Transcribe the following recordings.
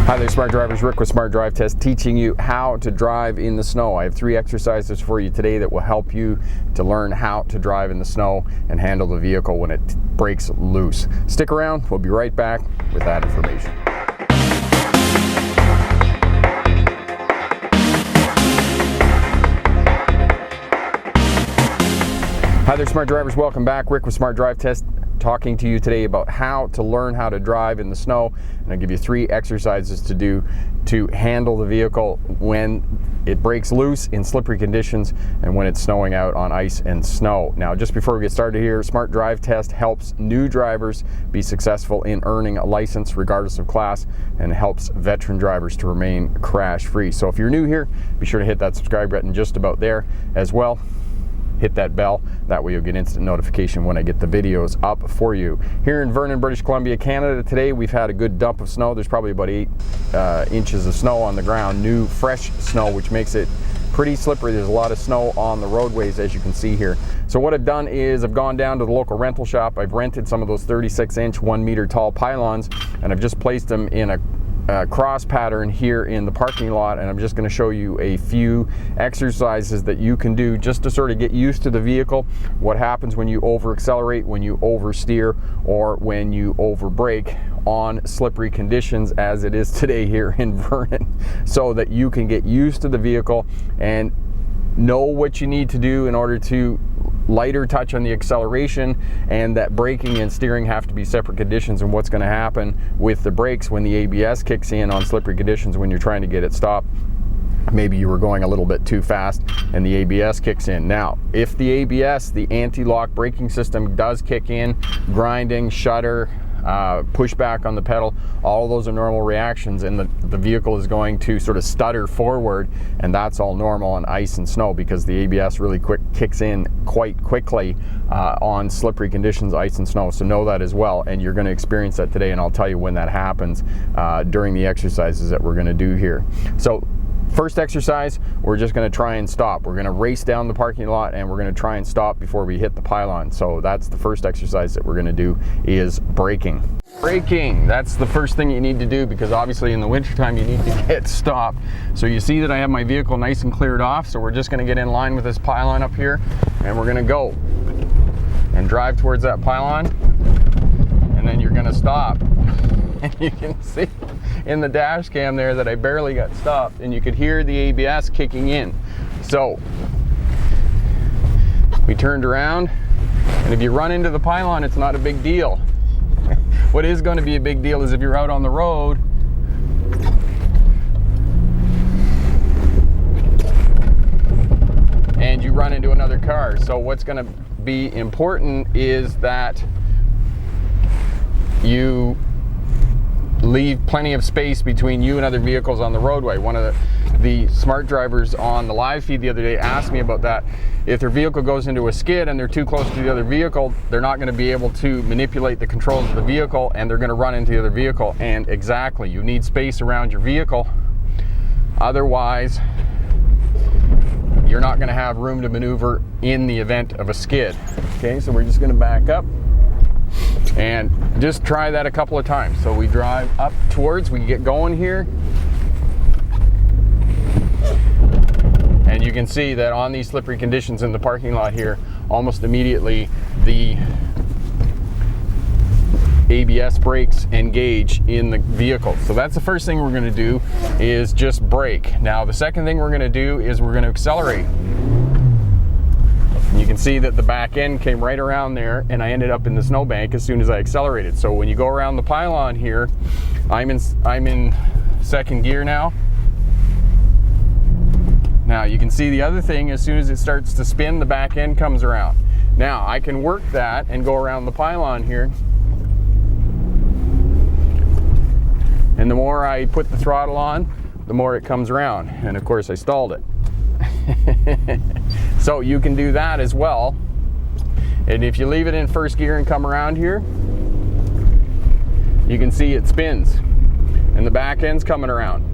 Hi there, Smart Drivers. Rick with Smart Drive Test, teaching you how to drive in the snow. I have 3 exercises for you today that will help you to learn how to drive in the snow and handle the vehicle when it breaks loose. Stick around, we'll be right back with that information. Hi there, Smart Drivers. Welcome back. Rick with Smart Drive Test, talking to you today about how to learn how to drive in the snow. And I'll give you 3 exercises to do to handle the vehicle when it breaks loose in slippery conditions and when it's snowing out on ice and snow. Now, just before we get started here, Smart Drive Test helps new drivers be successful in earning a license regardless of class, and helps veteran drivers to remain crash-free. So if you're new here, be sure to hit that subscribe button just about there as well. Hit that bell, that way you'll get instant notification when I get the videos up for you. Here in Vernon, British Columbia, Canada today, we've had a good dump of snow. There's probably about 8 inches of snow on the ground, new fresh snow, which makes it pretty slippery. There's a lot of snow on the roadways, as you can see here. So what I've done is I've gone down to the local rental shop. I've rented some of those 36-inch, 1-meter tall pylons, and I've just placed them in a cross pattern here in the parking lot, and I'm just going to show you a few exercises that you can do just to sort of get used to the vehicle, what happens when you over accelerate, when you oversteer, or when you over brake on slippery conditions as it is today here in Vernon, so that you can get used to the vehicle and know what you need to do in order to lighter touch on the acceleration, and that braking and steering have to be separate conditions, and what's going to happen with the brakes when the ABS kicks in on slippery conditions when you're trying to get it stopped. Maybe you were going a little bit too fast and the ABS kicks in. Now, if the ABS, the anti-lock braking system, does kick in, grinding, shudder, push back on the pedal, all of those are normal reactions, and the vehicle is going to sort of stutter forward, and that's all normal on ice and snow because the ABS really kicks in quite quickly on slippery conditions, ice and snow. So know that as well, and you're going to experience that today, and I'll tell you when that happens during the exercises that we're going to do here. So first exercise, we're just going to try and stop. We're going to race down the parking lot, and we're going to try and stop before we hit the pylon. So that's the first exercise that we're going to do, is braking. Braking, that's the first thing you need to do, because obviously in the wintertime you need to get stopped. So you see that I have my vehicle nice and cleared off, so we're just going to get in line with this pylon up here, and we're going to go and drive towards that pylon, and then you're going to stop. And you can see in the dash cam there that I barely got stopped, and you could hear the ABS kicking in. So we turned around, and if you run into the pylon, it's not a big deal. What is going to be a big deal is if you're out on the road and you run into another car. So what's going to be important is that you leave plenty of space between you and other vehicles on the roadway. One of the smart drivers on the live feed the other day asked me about that. If their vehicle goes into a skid and they're too close to the other vehicle, they're not going to be able to manipulate the controls of the vehicle, and they're going to run into the other vehicle. And exactly, you need space around your vehicle. Otherwise, you're not going to have room to maneuver in the event of a skid. Okay, so we're just going to back up and just try that a couple of times. So we drive up towards, we get going here, and you can see that on these slippery conditions in the parking lot here, almost immediately the ABS brakes engage in the vehicle. So that's the first thing we're going to do, is just brake. Now the second thing we're going to do is we're going to accelerate. You can see that the back end came right around there, and I ended up in the snowbank as soon as I accelerated. So when you go around the pylon here, I'm in second gear now. Now you can see the other thing, as soon as it starts to spin, the back end comes around. Now I can work that and go around the pylon here, and the more I put the throttle on, the more it comes around. And of course I stalled it. So you can do that as well. And if you leave it in first gear and come around here, you can see it spins and the back end's coming around.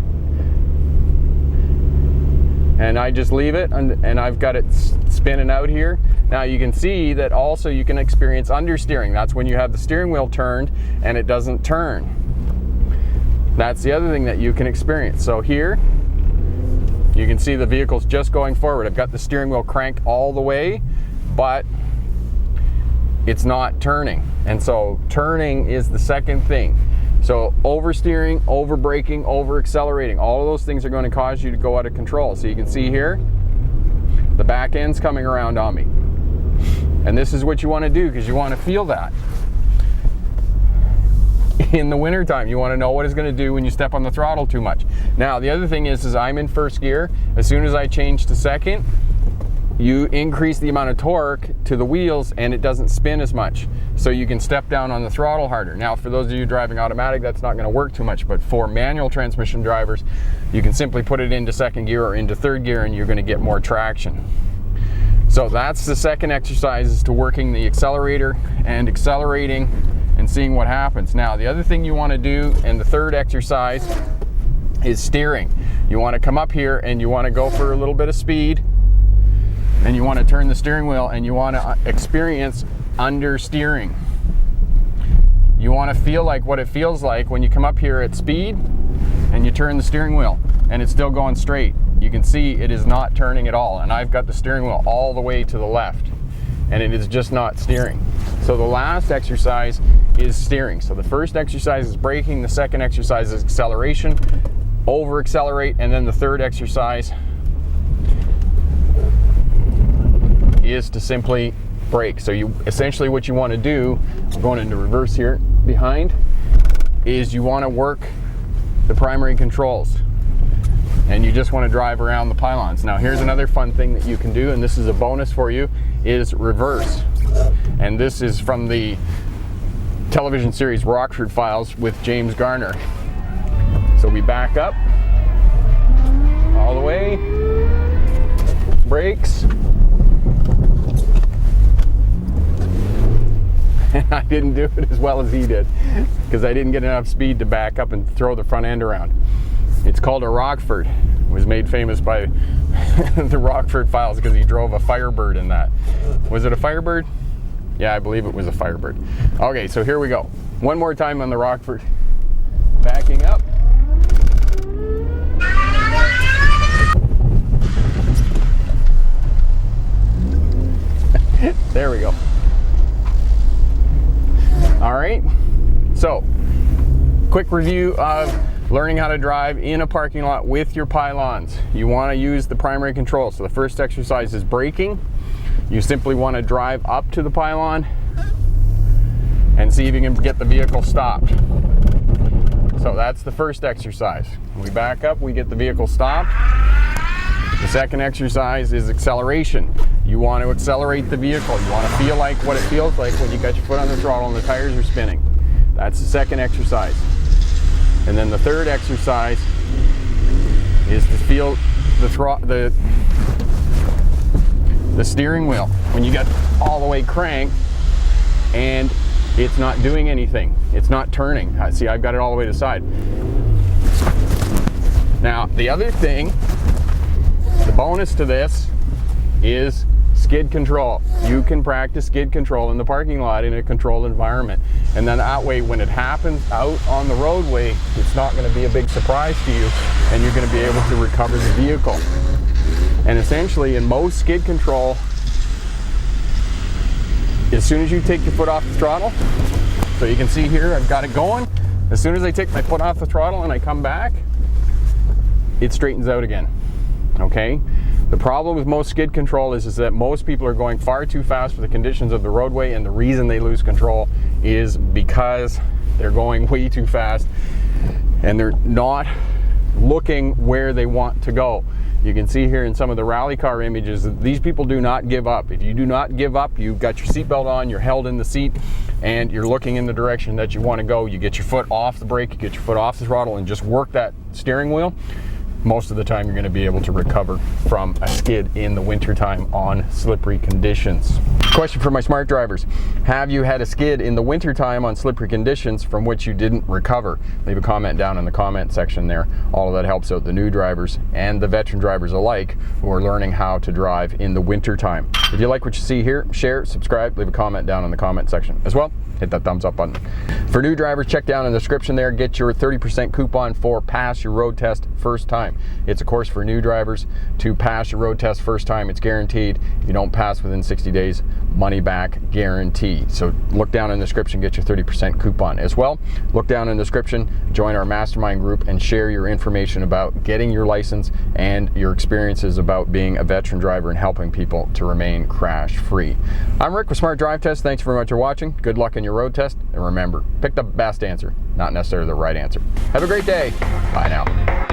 And I just leave it, and I've got it spinning out here. Now you can see that also you can experience understeering. That's when you have the steering wheel turned and it doesn't turn. That's the other thing that you can experience. So here, you can see the vehicle's just going forward. I've got the steering wheel cranked all the way, but it's not turning. And so turning is the second thing. So oversteering, over braking, over accelerating, all of those things are going to cause you to go out of control. So you can see here, the back end's coming around on me. And this is what you want to do, because you want to feel that. In the wintertime, you want to know what it's going to do when you step on the throttle too much. Now, the other thing is I'm in first gear. As soon as I change to second, you increase the amount of torque to the wheels and it doesn't spin as much. So you can step down on the throttle harder. Now, for those of you driving automatic, that's not going to work too much. But for manual transmission drivers, you can simply put it into second gear or into third gear and you're going to get more traction. So that's the second exercise, is to working the accelerator and accelerating and seeing what happens. Now, the other thing you want to do, and the third exercise, is steering. You want to come up here and you want to go for a little bit of speed, and you want to turn the steering wheel and you want to experience understeering. You want to feel like what it feels like when you come up here at speed and you turn the steering wheel and it's still going straight. You can see it is not turning at all, and I've got the steering wheel all the way to the left and it is just not steering. So the last exercise is steering. So the first exercise is braking, the second exercise is acceleration, over accelerate, and then the third exercise is to simply brake. So you essentially, what you want to do, I'm going into reverse here behind, is you want to work the primary controls and you just want to drive around the pylons. Now here's another fun thing that you can do, and this is a bonus for you, is reverse. And this is from the television series Rockford Files with James Garner. So we back up all the way, brakes, and I didn't do it as well as he did because I didn't get enough speed to back up and throw the front end around. It's called a Rockford. It was made famous by the Rockford Files because he drove a Firebird in that. Was it a Firebird? Yeah, I believe it was a Firebird. Okay, so here we go. One more time on the Rockford. Backing up. There we go. All right, so quick review of learning how to drive in a parking lot with your pylons. You want to use the primary control. So the first exercise is braking. You simply want to drive up to the pylon and see if you can get the vehicle stopped. So that's the first exercise. We back up, we get the vehicle stopped. The second exercise is acceleration. You want to accelerate the vehicle. You want to feel like what it feels like when you got your foot on the throttle and the tires are spinning. That's the second exercise. And then the third exercise is to feel the steering wheel when you get all the way cranked and it's not doing anything. It's not turning. See, I've got it all the way to the side. Now, the other thing, the bonus to this, is skid control. You can practice skid control in the parking lot in a controlled environment. And then that way, when it happens out on the roadway, it's not going to be a big surprise to you and you're going to be able to recover the vehicle. And essentially, in most skid control, as soon as you take your foot off the throttle, so you can see here, I've got it going. As soon as I take my foot off the throttle and I come back, it straightens out again, okay? The problem with most skid control is that most people are going far too fast for the conditions of the roadway, and the reason they lose control is because they're going way too fast and they're not looking where they want to go. You can see here in some of the rally car images that these people do not give up. If you do not give up, you've got your seatbelt on, you're held in the seat, and you're looking in the direction that you want to go. You get your foot off the brake, you get your foot off the throttle, and just work that steering wheel. Most of the time you're going to be able to recover from a skid in the wintertime on slippery conditions. Question for my smart drivers. Have you had a skid in the wintertime on slippery conditions from which you didn't recover? Leave a comment down in the comment section there. All of that helps out the new drivers and the veteran drivers alike who are learning how to drive in the wintertime. If you like what you see here, share, subscribe, leave a comment down in the comment section. As well, hit that thumbs up button. For new drivers, check down in the description there. Get your 30% coupon for pass your road test first time. It's a course for new drivers to pass your road test first time. It's guaranteed. If you don't pass within 60 days, money back guarantee. So look down in the description, get your 30% coupon. As well, look down in the description, join our mastermind group and share your information about getting your license and your experiences about being a veteran driver and helping people to remain crash free. I'm Rick with Smart Drive Test. Thanks very much for watching. Good luck in your road test, and remember, pick the best answer, not necessarily the right answer. Have a great day. Bye now.